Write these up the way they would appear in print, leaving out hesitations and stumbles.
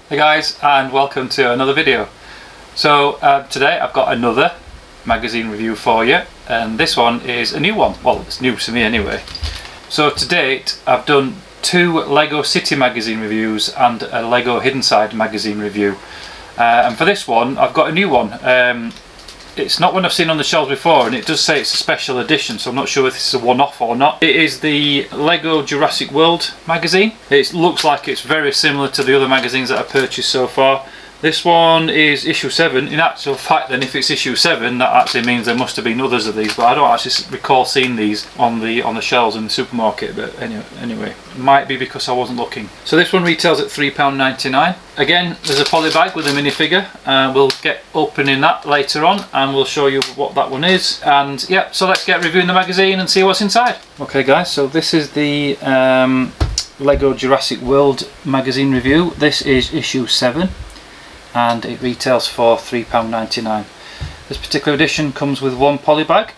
Hey guys, and welcome to another video. So today I've got another magazine review for you, and this one is a new one. Well, it's new to me anyway. So to date I've done 2 Lego City magazine reviews and a Lego Hidden Side magazine review, and for this one I've got a new one. It's not one I've seen on the shelves before, and it does say it's a special edition, so I'm not sure if this is a one-off or not. It is the Lego Jurassic World magazine. It looks like it's very similar to the other magazines that I've purchased so far. This one is issue 7. In actual fact then, if it's issue 7, that actually means there must have been others of these, but I don't actually recall seeing these on the shelves in the supermarket. But anyway, might be because I wasn't looking. So this one retails at £3.99. Again, there's a poly bag with a minifigure. We'll get opening that later on and we'll show you what that one is. And yeah, so let's get reviewing the magazine and see what's inside. Okay guys, so this is the Lego Jurassic World magazine review. This is issue 7. And it retails for £3.99. This particular edition comes with one poly bag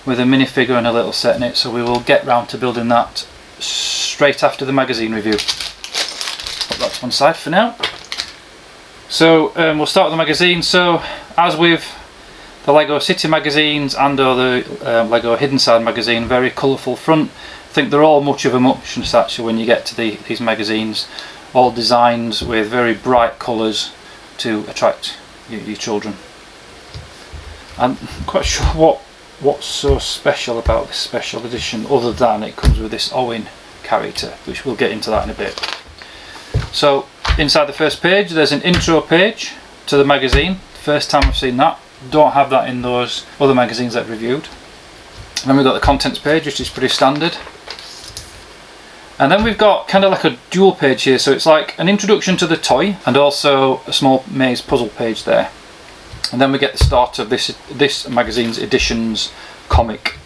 with a minifigure and a little set in it, so we will get round to building that straight after the magazine review. Put that to one side for now. So we'll start with the magazine. So as with the Lego City magazines and or the Lego Hidden Side magazine, very colourful front. I think they're all much of a muchness actually when you get to these magazines. All designs with very bright colours to attract your children. I'm quite sure what's so special about this special edition, other than it comes with this Owen character, which we'll get into that in a bit. So inside the first page there's an intro page to the magazine. First time I've seen that. Don't have that in those other magazines that I've reviewed. And then we've got the contents page, which is pretty standard. And then we've got kind of like a dual page here, so it's like an introduction to the toy and also a small maze puzzle page there. And then we get the start of this magazine's edition's comic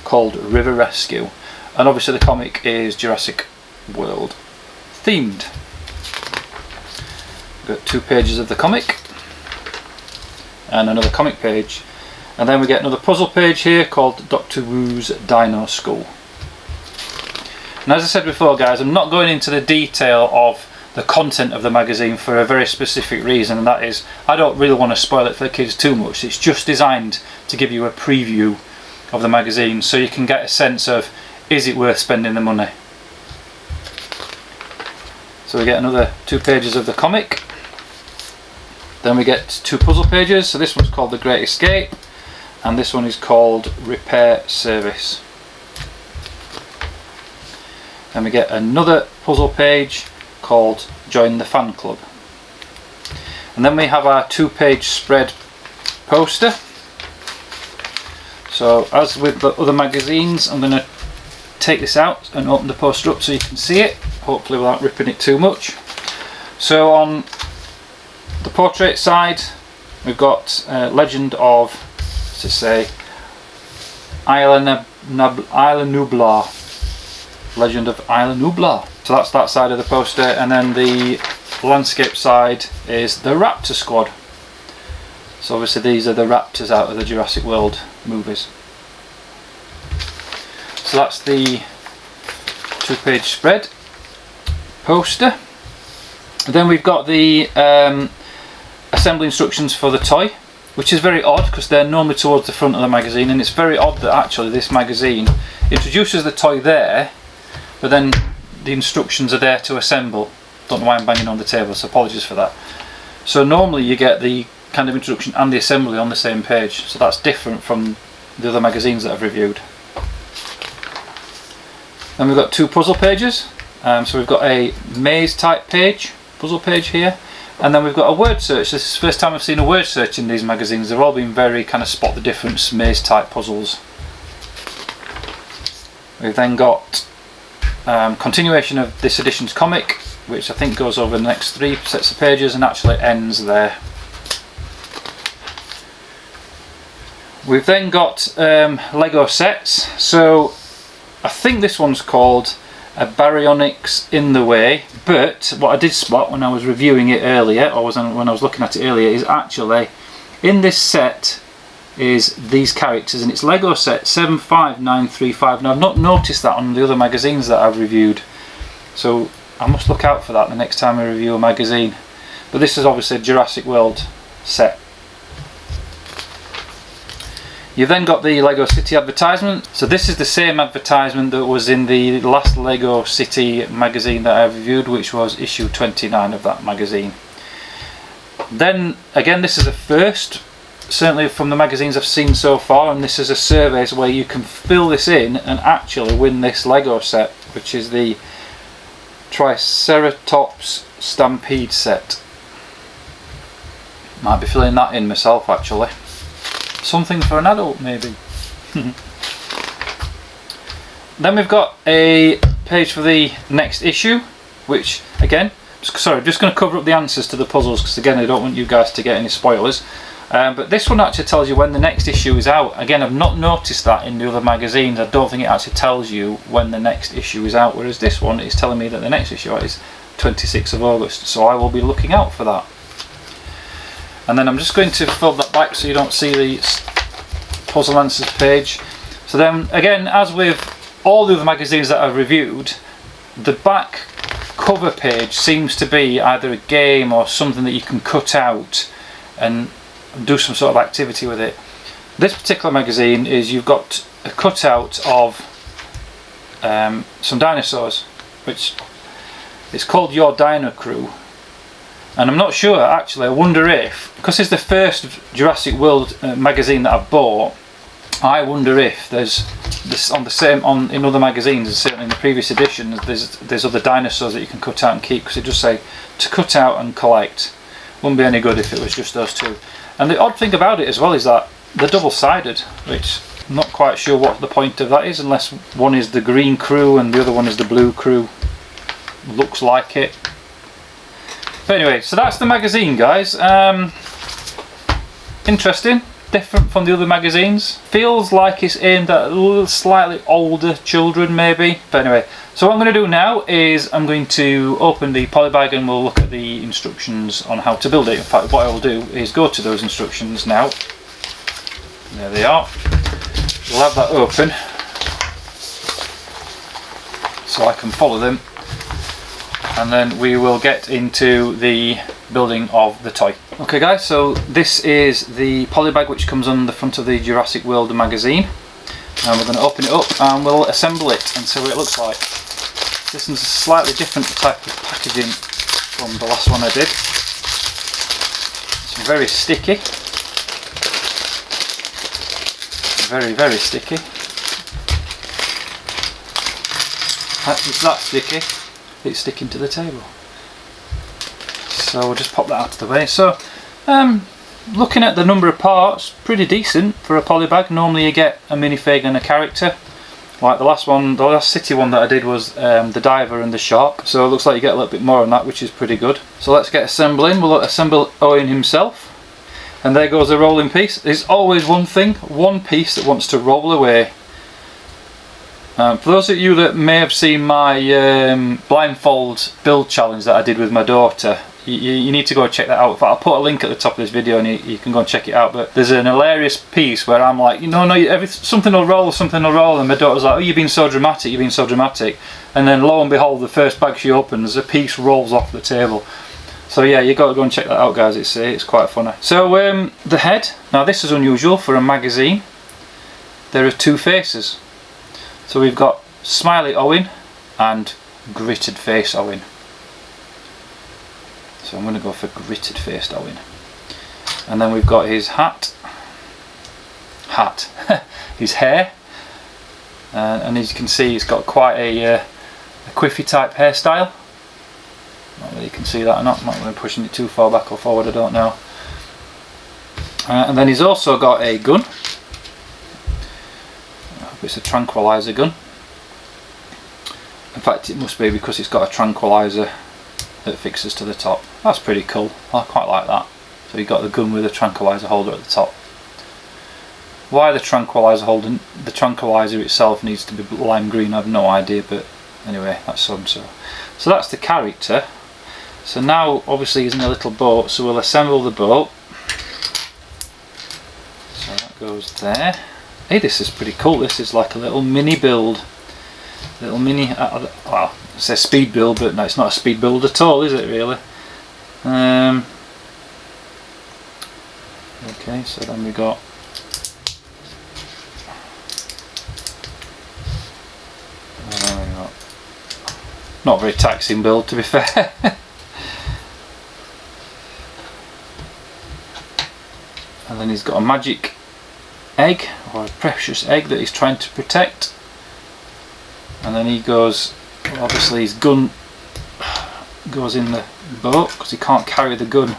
called River Rescue. And obviously the comic is Jurassic World themed. We've got 2 pages of the comic and another comic page. And then we get another puzzle page here called Dr. Wu's Dino School. And as I said before guys, I'm not going into the detail of the content of the magazine for a very specific reason, and that is I don't really want to spoil it for the kids too much. It's just designed to give you a preview of the magazine so you can get a sense of, is it worth spending the money. So we get another 2 pages of the comic. Then we get 2 puzzle pages. So this one's called The Great Escape and this one is called Repair Service. Then we get another puzzle page called Join the Fan Club. And then we have our 2-page spread poster. So as with the other magazines, I'm going to take this out and open the poster up so you can see it, hopefully without ripping it too much. So on the portrait side we've got legend of, let's just say, Isla Nublar. Legend of Isla Nublar. So that's that side of the poster, and then the landscape side is the Raptor Squad. So obviously these are the raptors out of the Jurassic World movies. So that's the 2-page spread poster. And then we've got the assembly instructions for the toy, which is very odd because they're normally towards the front of the magazine, and it's very odd that actually this magazine introduces the toy there, but then the instructions are there to assemble. Don't know why I'm banging on the table, so apologies for that. So normally you get the kind of introduction and the assembly on the same page, so that's different from the other magazines that I've reviewed. Then we've got 2 puzzle pages. So we've got a maze type page, puzzle page here, and then we've got a word search. This is the first time I've seen a word search in these magazines. They've all been very kind of spot the difference maze type puzzles. We've then got continuation of this edition's comic, which I think goes over the next 3 sets of pages and actually ends there. We've then got Lego sets. So I think this one's called a Baryonyx in the Way, but what I did spot when I was reviewing it earlier, or when I was looking at it earlier, is actually in this set is these characters, and it's Lego set 75935. Now I've not noticed that on the other magazines that I've reviewed, so I must look out for that the next time I review a magazine. But this is obviously a Jurassic World set. You've then got the Lego City advertisement. So this is the same advertisement that was in the last Lego City magazine that I reviewed, which was issue 29 of that magazine. Then again, this is a first, certainly from the magazines I've seen so far, and this is a survey where you can fill this in and actually win this Lego set, which is the Triceratops Stampede set. Might be filling that in myself actually. Something for an adult maybe. Then we've got a page for the next issue, which again, sorry, I'm just going to cover up the answers to the puzzles because again I don't want you guys to get any spoilers. But this one actually tells you when the next issue is out. Again, I've not noticed that in the other magazines. I don't think it actually tells you when the next issue is out, whereas this one is telling me that the next issue is 26th of August, so I will be looking out for that. And then I'm just going to fold that back so you don't see the puzzle answers page. So then again, as with all the other magazines that I've reviewed, the back cover page seems to be either a game or something that you can cut out and do some sort of activity with it. This particular magazine is you've got a cutout of some dinosaurs, which is called Your Dino Crew. And I'm not sure actually, I wonder if, because it's the first Jurassic World magazine that I've bought, I wonder if there's this on the same in other magazines, and certainly in the previous editions, there's other dinosaurs that you can cut out and keep, because it does say to cut out and collect. Wouldn't be any good if it was just those two. And the odd thing about it as well is that they're double-sided, which I'm not quite sure what the point of that is, unless one is the green crew and the other one is the blue crew. Looks like it. But anyway, so that's the magazine, guys. Interesting, different from the other magazines. Feels like it's aimed at a little slightly older children maybe. But anyway, so what I'm going to do now is I'm going to open the polybag and we'll look at the instructions on how to build it. In fact, what I will do is go to those instructions now. There they are. We'll have that open so I can follow them. And then we will get into the building of the toy. Okay guys, so this is the polybag which comes on the front of the Jurassic World magazine. And we're going to open it up and we'll assemble it and see what it looks like. This is a slightly different type of packaging from the last one I did. It's very sticky. Very, very sticky. It's that sticky. It's sticking to the table. So we'll just pop that out of the way. So looking at the number of parts, pretty decent for a polybag. Normally you get a minifig and a character. Like the last one, the last city one that I did was the diver and the shark. So it looks like you get a little bit more on that, which is pretty good. So let's get assembling. We'll assemble Owen himself. And there goes the rolling piece. There's always one piece that wants to roll away. For those of you that may have seen my blindfold build challenge that I did with my daughter, you need to go and check that out. In fact, I'll put a link at the top of this video and you can go and check it out. But there's an hilarious piece where I'm like, something will roll, and my daughter's like, oh, you've been so dramatic, and then lo and behold, the first bag she opens, a piece rolls off the table. So yeah, you got to go and check that out, guys. It's quite funny. So the head. Now this is unusual for a magazine. There are two faces. So we've got Smiley Owen and Gritted Face Owen. So I'm going to go for Gritted Faced Owen. And then we've got his his hair, and as you can see, he's got quite a quiffy type hairstyle. Not whether you can see that or not. Might be pushing it too far back or forward, I don't know. And then he's also got a gun. It's a tranquilizer gun. In fact, it must be because it's got a tranquilizer that fixes to the top. That's pretty cool. I quite like that. So you've got the gun with a tranquilizer holder at the top. Why the tranquilizer holder? The tranquilizer itself needs to be lime green. I have no idea, but anyway, that's so. So that's the character. So now, obviously, he's in a little boat. So we'll assemble the boat. So that goes there. Hey, this is pretty cool. This is like a little mini build. Well, it says speed build, but no, it's not a speed build at all, is it really? Okay, so then we got not very taxing build, to be fair. And then he's got a magic egg, or a precious egg that he's trying to protect. And then he goes, well, obviously his gun goes in the boat because he can't carry the gun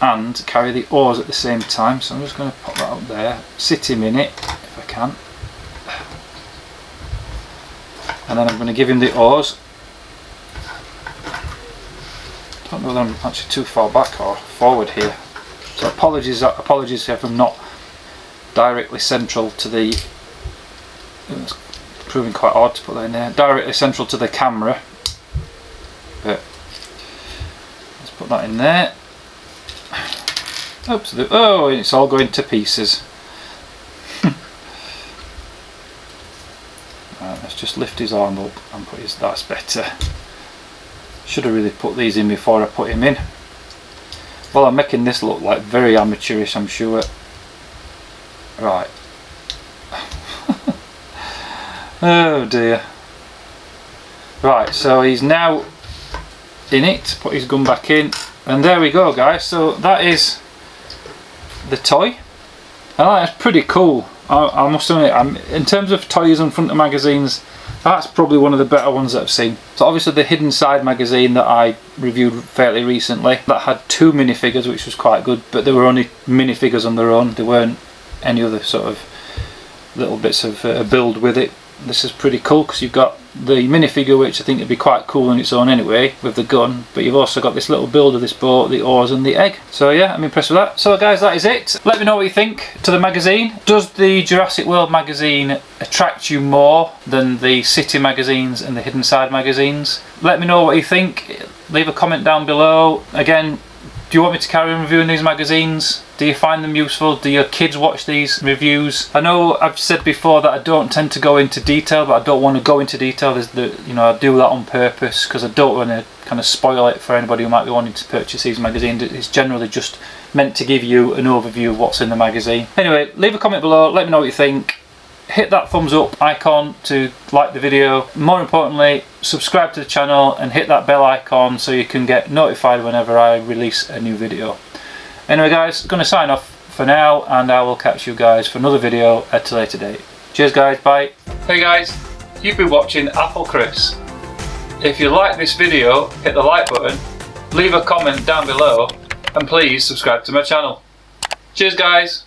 and carry the oars at the same time. So I'm just going to pop that up there, sit him in it if I can. And then I'm going to give him the oars. I don't know whether I'm actually too far back or forward here. So apologies if I'm not directly central to the, it's proving quite hard to put that in there, directly central to the camera, but let's put that in there. Oops, oh, it's all going to pieces. Right, let's just lift his arm up and put his, that's better. Should have really put these in before I put him in. Well, I'm making this look like very amateurish, I'm sure. Right. Oh dear. Right, so he's now in it. Put his gun back in. And there we go, guys. So that is the toy. And that's pretty cool. I must admit, in terms of toys and front of magazines, that's probably one of the better ones that I've seen. So obviously the Hidden Side magazine that I reviewed fairly recently, that had 2 minifigures, which was quite good, but they were only minifigures on their own. There weren't any other sort of little bits of build with it. This is pretty cool because you've got the minifigure, which I think would be quite cool on its own anyway, with the gun, but you've also got this little build of this boat, the oars and the egg. So yeah, I'm impressed with that. So guys, that is it. Let me know what you think to the magazine. Does the Jurassic World magazine attract you more than the City magazines and the Hidden Side magazines? Let me know what you think. Leave a comment down below. Again, do you want me to carry on reviewing these magazines? Do you find them useful? Do your kids watch these reviews? I know I've said before that I don't tend to go into detail, but I don't want to go into detail. You know, I do that on purpose because I don't want to kind of spoil it for anybody who might be wanting to purchase these magazines. It's generally just meant to give you an overview of what's in the magazine. Anyway, leave a comment below. Let me know what you think. Hit that thumbs up icon to like the video. More importantly, subscribe to the channel and hit that bell icon so you can get notified whenever I release a new video. Anyway guys, going to sign off for now, and I will catch you guys for another video at a later date. Cheers guys, bye. Hey guys, you've been watching AFOL Chris. If you like this video, hit the like button, leave a comment down below, and please subscribe to my channel. Cheers guys.